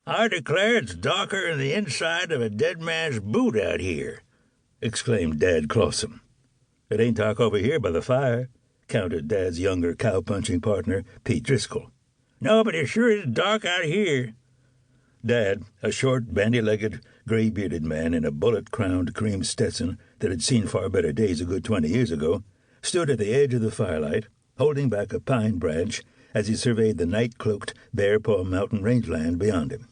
"I declare it's darker than the inside of a dead man's boot out here," exclaimed Dad Clawson. "It ain't dark over here by the fire," countered Dad's younger cow-punching partner, Pete Driscoll. "No, but it sure is dark out here." Dad, a short, bandy-legged, gray-bearded man in a bullet-crowned cream Stetson that had seen far better days a good 20 years ago, stood at the edge of the firelight, holding back a pine branch as he surveyed the night-cloaked Bear Paw Mountain rangeland beyond him.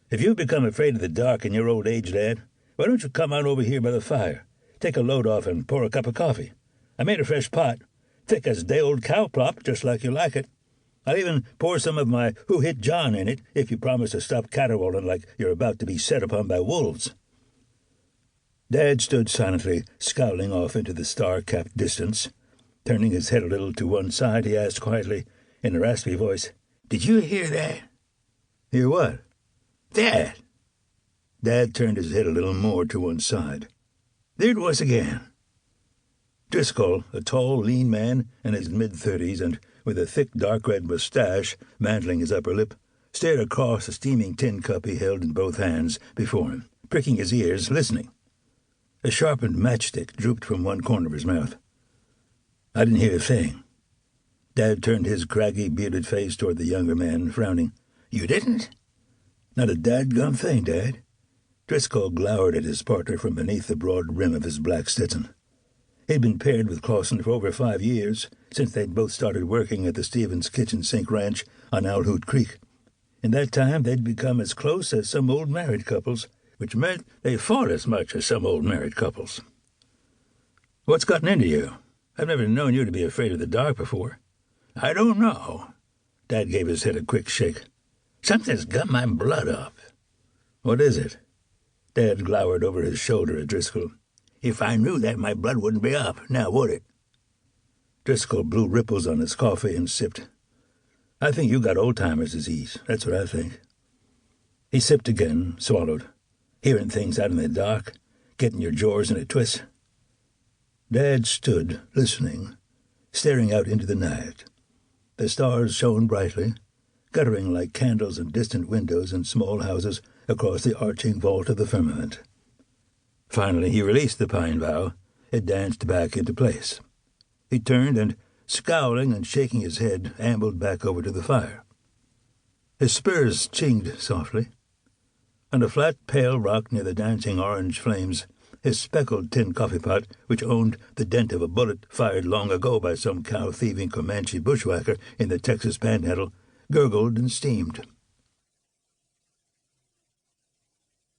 "If you've become afraid of the dark in your old age, Dad, why don't you come on over here by the fire, take a load off, and pour a cup of coffee? I made a fresh pot, thick as day old cow plop, just like you like it. I'll even pour some of my Who Hit John in it if you promise to stop caterwauling like you're about to be set upon by wolves." Dad stood silently, scowling off into the star-capped distance. Turning his head a little to one side, he asked quietly, in a raspy voice, "Did you hear that?" "Hear what?" "That." Dad turned his head a little more to one side. "There it was again." Driscoll, a tall, lean man in his mid-30s and with a thick dark-red mustache mantling his upper lip, stared across the steaming tin cup he held in both hands before him, pricking his ears, listening. A sharpened matchstick drooped from one corner of his mouth. "I didn't hear a thing." Dad turned his craggy, bearded face toward the younger man, frowning. "You didn't?" "Not a dadgum thing, Dad." Driscoll glowered at his partner from beneath the broad rim of his black Stetson. He'd been paired with Clawson for over 5 years, since they'd both started working at the Stevens Kitchen Sink Ranch on Owl Hoot Creek. In that time, they'd become as close as some old married couples, which meant they fought as much as some old married couples. "What's gotten into you? I've never known you to be afraid of the dark before." "I don't know." Dad gave his head a quick shake. "Something's got my blood up." "What is it?" Dad glowered over his shoulder at Driscoll. "If I knew that, my blood wouldn't be up, now would it?" Driscoll blew ripples on his coffee and sipped. "I think you got old-timer's disease, that's what I think." He sipped again, swallowed. "Hearing things out in the dark, getting your jaws in a twist." Dad stood, listening, staring out into the night. The stars shone brightly, guttering like candles in distant windows and small houses across the arching vault of the firmament. Finally he released the pine bough. It danced back into place. He turned and, scowling and shaking his head, ambled back over to the fire. His spurs chinged softly. On a flat, pale rock near the dancing orange flames, his speckled tin coffee-pot, which owned the dent of a bullet fired long ago by some cow-thieving Comanche bushwhacker in the Texas Panhandle, gurgled and steamed.